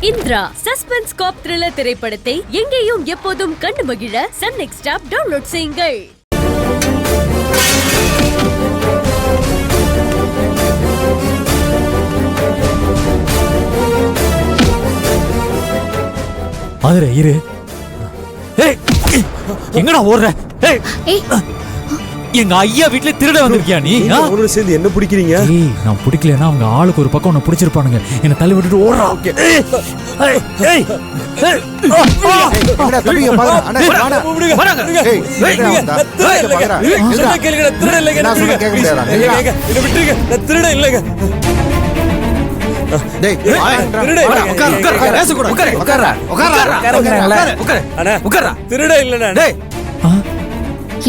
Indira suspense காப் thriller திரைப்படத்தை எங்கேயும் எப்போதும் கண்டு மகிழ சன் நெக்ஸ்ட் ஆப் டவுன்லோட் செய்யுங்கள். ஆதிரே இரு. எங்கடா ஓடுற? எங்க ஐயா வீட்டுல திருட வந்திருக்கியா நீ? அவனோட சேர்ந்து என்ன பிடிக்கிறீங்க? நான் பிடிக்கலன்னா அவங்க ஆளுக்கு ஒரு பக்கம் உன்னை பிடிச்சிருப்பானுங்க. என்ன தள்ளி விட்டுட்டு ஓடுறான்.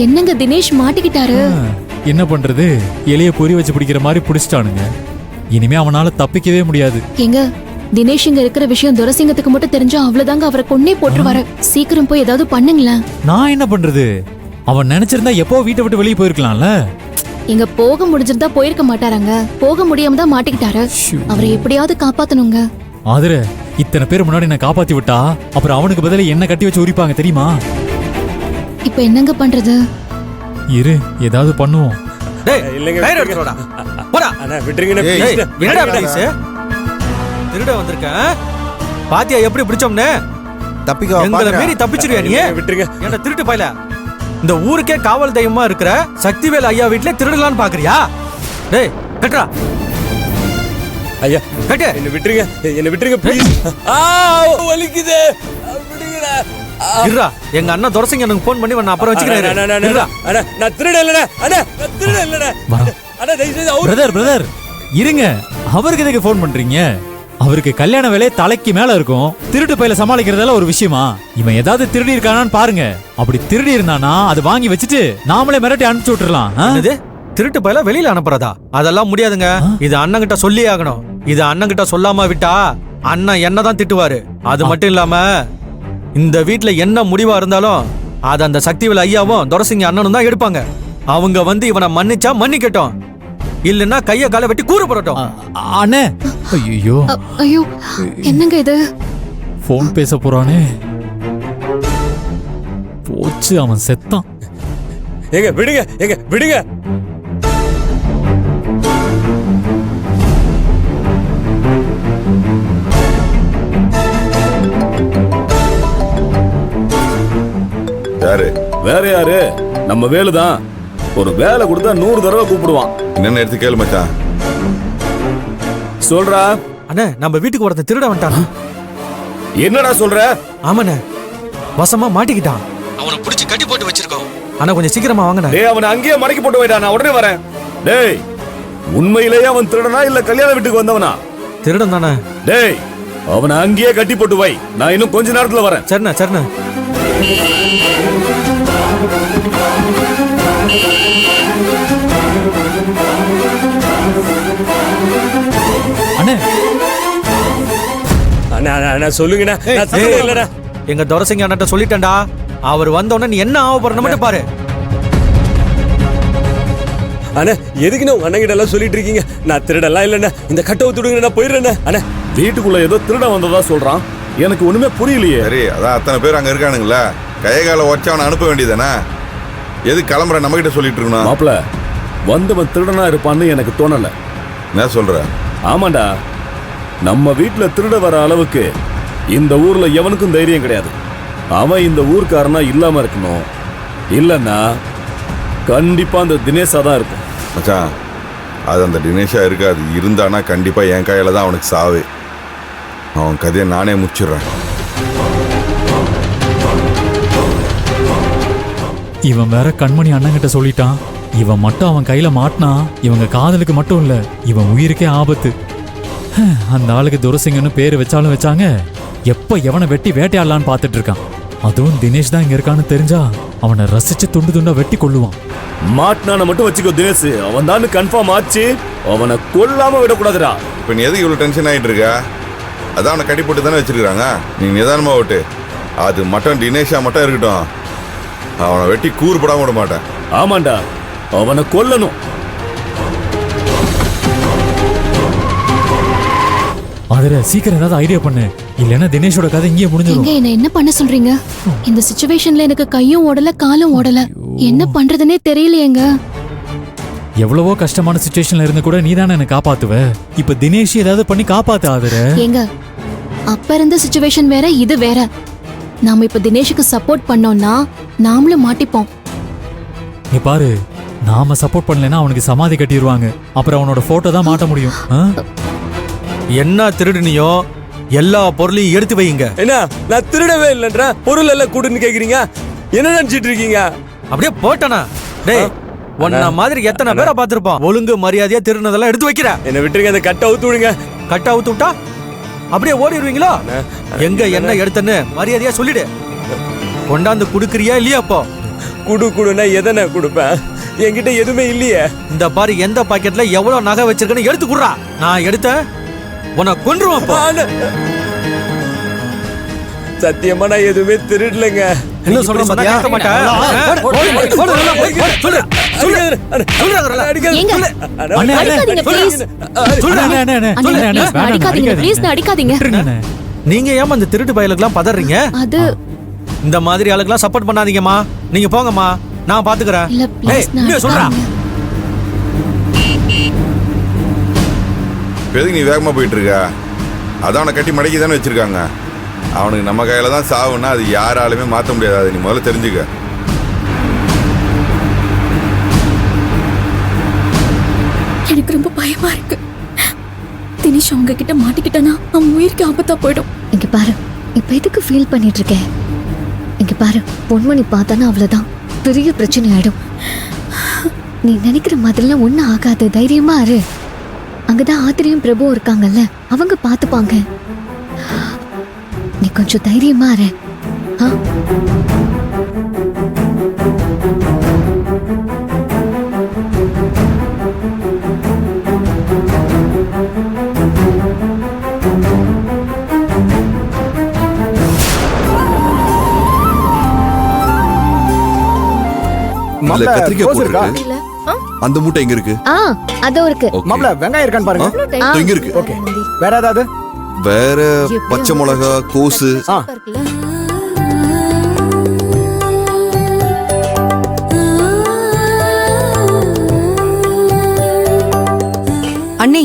என்னங்க தினேஷ் மாட்டிக்கிட்டாரு. என்ன பண்றது? எலிய பொறி வச்சு பிடிக்கிற மாதிரி பிடிச்சிட்டானுங்க. இனிமே அவனால தப்பிக்கவே முடியாது. எங்க தினேஷ் இங்க இருக்கிற விஷயம் துரசிங்கத்துக்கு மட்டும் தெரிஞ்சா அவ்வளவுதாங்க, அவரை கொன்னே போட்டுருவாரு. சீக்கிரம் போய் ஏதாவது பண்ணுங்களேன். நான் என்ன பண்றது? அவன் நினைச்சிருந்தா எப்போ வீட்டை விட்டு வெளியே போயிருக்கலாம்ல. இங்க போக முடிஞ்சிருந்தா போயிருக்க மாட்டாராங்க. போக முடியாம தான் மாட்டிக்கிட்டாரு. அவரை எப்படியாவது காப்பாத்தணுங்க. ஆதிர, இத்தனை பேர் முன்னாடி என்ன காப்பாத்தி விட்டா அப்புறம் அவனுக்கு பதிலா என்ன கட்டி வச்சு உரிப்பாங்க தெரியுமா? இப்ப என்னங்க பண்றது? இரு, ஏதாவது பண்ணுவோம். திருட வந்திருக்கேன் பாத்தியா எப்படி பிடிச்சோம்னு? எங்களை மீறி தப்பிச்சிருவியா நீ? விட்டுருங்க என்ன திருட்டு பையல. இந்த ஊருக்கே காவல் தெய்வமா இருக்கிற சக்திவேல் ஐயா வீட்டுல திருடலான்னு பாக்குறியா? டேய் கட்டுறா ஐயா, கட்டு. என்ன விட்டுருங்க, என்ன விட்டுருங்க ப்ளீஸ். வலிக்குது. இருடா, எங்க அண்ணா துரசிங்க எனக்கு போன் பண்ணி நான் அப்புறம் வச்சுக்கிறேன். நான் திருட இல்லடா. அண்ணா நான் திருட இல்லடா. அண்ணா தயவு செய்து பிரதர் இருங்க. அவருக்கு எதுக்கு போன் பண்றீங்க? அவருக்கு கல்யாண வேலையை தலைக்கு மேல இருக்கும். திருட்டு பையில சமாளிக்கிறதெல்லாம் ஒரு விஷயமா? இவன் ஏதாவது திருடி இருக்கானான்னு பாருங்க. அப்படி திருடி இருந்தானா அதை வாங்கி வச்சுட்டு நாமளே மிரட்டி அனுப்பிச்சு விட்டுறலாம். திருட்டு பையில வெளியில அனுப்புறதா? அதெல்லாம் முடியாதுங்க. இது அண்ணன் கிட்ட சொல்லி ஆகணும். இது அண்ணன் கிட்ட சொல்லாம விட்டா அண்ணன் என்னதான் திட்டுவாரு. அது மட்டும் இல்லாம இந்த வீட்டுல என்ன முடிவா இருந்தாலும் அது அந்த சக்திவேல் ஐயாவும் துரசிங்க அண்ணனும் தான் எடுப்பாங்க. அவங்க வந்து இவனை மன்னிச்சா மன்னிக்கட்டும், இல்லன்னா கைய கால வெட்டி கூறு போடட்டும். அண்ணே, ஐயோ ஐயோ, என்னங்க இது? போன் பேச போறானே. போச்சு, அவன் செத்தான். எங்க விடுங்க, எங்க விடுங்க. யாரு? வேற யாரு? நம்ம வேலுதான். ஒரு வேலை கொடுத்தா 100 தடவை கூப்பிடுவான். என்னன்னு எடுத்து கேளு மச்சான். சொல்றா. அண்ணே, நம்ம வீட்டுக்கு ஒருத்தன் திருட வந்துட்டான். என்னடா சொல்ற? ஆமாண்ணே, வசமா மாட்டிக்கிட்டான். அவனை பிடிச்சி கட்டி போட்டு வச்சிருக்கோம். ஆனா கொஞ்சம் சீக்கிரமா வாங்கண்ணே. டேய், அவனை அங்கேயே மடக்கி போட்டு போயிடா, நான் உடனே வரேன். டேய், உண்மையிலேயே அவன் திருடனா இல்ல கல்யாண வீட்டுக்கு வந்தவனா? திருடன் தானே. டேய், அவனை அங்கேயே கட்டி போட்டு வை, நான் இன்னும் கொஞ்ச நேரத்துல வரேன். சரிண்ணே, சரிண்ணே. அண்ணே, அண்ணா சொல்லுங்கண்ணா. நான் திருட இல்லடா. எங்க துரசிங்க அண்ணாட்ட சொல்லிட்டேன்டா. அவர் வந்தோடனே நீ என்ன ஆக போறன்னு மட்டும் பாரு. அண்ணா எதுக்குண்ணா உங்க அண்ணன் கிட்ட எல்லாம் சொல்லிட்டு இருக்கீங்க? நான் திருடலாம் இல்லண்ணா. இந்த கட்டவை துடுங்க, நான் போயிடுறேண்ணா. அண்ணா வீட்டுக்குள்ள ஏதோ திருட வந்ததா சொல்றான். எனக்கு ஒண்ணுமே புரியலையே. சரி, அதான் அத்தனை பேர் அங்க இருக்கானுங்களா, கைய கால உடச்சவனை அனுப்ப வேண்டியதானே. எது கிளம்புற நம்ம கிட்ட சொல்லிட்டு இருக்கணும்? மாப்பிள, வந்தவன் திருடனா இருப்பான்னு எனக்கு தோணல. என்ன சொல்ற? ஆமாண்டா, நம்ம வீட்டுல திருட வர அளவுக்கு இந்த ஊர்ல எவனுக்கும் தைரியம் கிடையாது. அவன் இந்த ஊர்க்காரனா இல்லாம இருக்கணும், இல்லன்னா கண்டிப்பா அந்த தினேஷா தான் இருக்கும். மச்சான், அது அந்த தினேஷா இருக்காது. இருந்தானா கண்டிப்பா என் கையில தான் அவனுக்கு சாவு. அவன் கதையை நானே முடிச்சிடுறேன். இவன் வேற கண்மணி அண்ணன் கிட்ட சொல்லிட்டான். இவன் மட்டும் அவன் கையில மாட்டினா இவங்க காதலுக்கு மட்டும் இல்ல, இவன் உயிருக்கே ஆபத்து. அந்த ஆளுக்கு துரசிங்கன்னு பேரு வச்சாலும் வச்சாங்க, எப்ப எவனை வெட்டி வேட்டையாடலான்னு பாத்துட்டு இருக்கான். அதுவும் தினேஷ் தான் இங்க இருக்கான்னு தெரிஞ்சா அவனை ரசிச்சு துண்டு துண்டா வெட்டி கொள்ளுவான். மாட்டினான மட்டும் வச்சுக்கோ தினேஷ், அவன் தான் கன்ஃபார்ம் ஆச்சு. அவனை கொல்லாம விடக்கூடாதுடா. இப்ப நீ எதுக்கு இவ்வளவு டென்ஷன் ஆயிட்டு இருக்க? அதான் அவனை கட்டி போட்டு தானே வச்சிருக்காங்க. நீ நிதானமா ஓட்டு. அது மட்டும் தினேஷா மட்டும் இருக்கட்டும், அவனை வெட்டி கூறு போடாம விட மாட்டேன். ஆமாண்டா, அவனை கொல்லணும். அதுல சீக்கிரம் ஏதாவது ஐடியா பண்ணு. இல்லைன்னா தினேஷோட கதை இங்கேயே முடிஞ்சிடும். எங்க என்ன பண்ண சொல்றீங்க? இந்த சிச்சுவேஷன்ல எனக்கு கையும் ஓடல காலும் ஓடல, என்ன பண்றதுனே தெரியலையேங்க. எவ்வளவோ கஷ்டமான சிச்சுவேஷன்ல இருந்து கூட நீதானே என்ன காப்பாத்துவ. இப்ப தினேஷ் ஏதாவது பண்ணி காப்பாத்து ஆதர. ஏங்க அப்ப இருந்த சிச்சுவேஷன் வேற, இது வேற. நாம இப்ப தினேஷுக்கு சப்போர்ட் பண்ணோம்னா நாமளும் மாட்டிப்போம். நீ பாரு, நாம சப்போர்ட் பண்ணலைன்னா அவனுக்கு சமாதி கட்டிடுவாங்க. அப்புறம் அவனோட போட்டோ தான் மாட்ட முடியும். என்ன திருடுனியோ எல்லா பொருளையும் எடுத்து வைங்க. என்ன நான் திருடவே இல்லைன்ற பொருள் எல்லாம் கூடுன்னு கேக்குறீங்க? என்ன நினைச்சிட்டு இருக்கீங்க? அப்படியே போட்டனா? டேய் உன்ன மாதிரி எத்தனை பேரை பார்த்திருப்போம். ஒழுங்கு மரியாதையா திருடுனதெல்லாம் எடுத்து வைக்கிற. என்ன விட்டுருங்க, அந்த கட்டை அவுத்து விடுங்க. கட்ட அவுத்து விட்டா அப்படியே ஓடிடுவீங்களோ? எங்க என்ன எடுத்தன்னு மரியாதையா சொல்லிடு. கொண்டாந்து குடுக்கறியா இல்லையா? அப்போ குடுனா எதனை கொடுப்பேன்? என்கிட்ட எதுவுமே இல்லையே. இந்த பாரு, எந்த பாக்கெட்ல எவ்வளவு நகை வச்சிருக்கன்னு எடுத்து குடுறா. நான் எடுத்தேன் உன்னை கொன்றுவேன். அப்போ சத்தியமா நான் எதுவுமே திருடலைங்க. என்ன சொல்ற பாத்தியா? கேட்க மாட்டேன். நீங்க ஏமா இந்த திருட்டு பயலுக்கெல்லாம் பதறீங்க? அது இந்த மாதிரி ஆளுக்கெல்லாம் சப்போர்ட் பண்ணாதீங்கம்மா. நீங்க போங்கம்மா, நான் பாத்துக்கிறேன். இல்ல, please, நான் சொல்றா. எதுக்கு நீ வேகமா போயிட்டு இருக்க? அதான் அவனை கட்டி மடக்கி தானே வச்சிருக்காங்க. அவனுக்கு நம்ம கையில தான் சாவுன்னா அது யாராலுமே மாற்ற முடியாது. அதை நீ முதல்ல தெரிஞ்சுக்க. எனக்கு ரொம்ப பயமா இருக்கு. தினேஷ் அவங்க கிட்ட மாட்டிக்கிட்டனா அவன் உயிருக்கு ஆபத்தா போயிடும். இங்க பாரு, இப்ப எதுக்கு ஃபீல் பண்ணிட்டு இருக்கேன்? இங்க பாரு, பொன்மணி பார்த்தானா அவ்வளவுதான், பெரிய பிரச்சனை ஆயிடும். நீ நினைக்கிற மாதிரிலாம் ஒண்ணும் ஆகாது, தைரியமா இரு. அங்கதான் ஆத்திரியும் பிரபுவும் இருக்காங்கல்ல, அவங்க பாத்துப்பாங்க. நீ கொஞ்சம் தைரியமா இரு. கத்திரிக்காய் போட்டுருக்கு. அந்த மூட்டை எங்க இருக்கு? அதோ இருக்கு. மாப்ள வெங்காயம் இருக்கான்னு பாருங்க. இங்க இருக்கு. ஓகே. வேற ஏதாவது? வேற பச்சை மிளகா, கோசு. அண்ணி,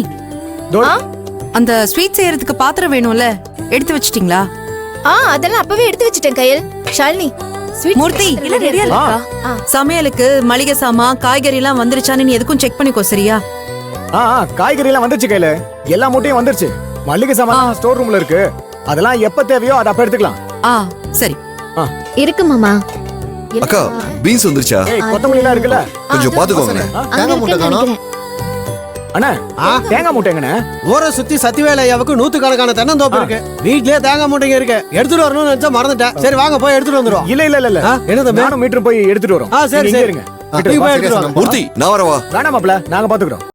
அந்த ஸ்வீட் செய்யறதுக்கு பாத்திரம் வேணும்ல, எடுத்து வச்சிட்டீங்களா? அதெல்லாம் அப்பவே எடுத்து வச்சிட்டேன் கையில். ஷாலினி, மூர்த்தி, சமையலுக்கு மளிகை சாமான் காய்கறி எல்லாம் வந்துருச்சான்னு நீ எதுக்கும் செக் பண்ணிக்கோ, சரியா? காய்கறி எல்லாம் வந்துருச்சு கையில, எல்லா மூட்டையும் வந்துருச்சு. மளிகை சாமான் ஸ்டோர் ரூம்ல இருக்கு. அதெல்லாம் எப்ப தேவையோ அதை அப்ப எடுத்துக்கலாம். சரி. இருக்கு மாமா. அக்கா, பீன்ஸ் வந்துருச்சா? கொத்தமல்லி எல்லாம் இருக்குல்ல, கொஞ்சம் பாத்துக்கோங்க. தேங்காய் மூட்டை காணோம். அண்ணா, தேங்காய் மூட்டைங்கண்ணே. ஊரை சுத்தி சத்திவேலையாவுக்கு 100கணக்கான தென்னந்தோப்பு இருக்கு. வீட்லயே தேங்காய் மூட்டைங்க இருக்கு. எடுத்துட்டு வரணும்னு நினைச்சா மறந்துட்டேன். சரி வாங்க போய் எடுத்துட்டு வந்துருவோம். இல்ல என்ன நானும் மீட்டர் போய் எடுத்துட்டு வரோம். சரி இருங்க. மூர்த்தி, நான் வரவா? வேணாம் மாப்ள, நாங்க பாத்துக்கிறோம்.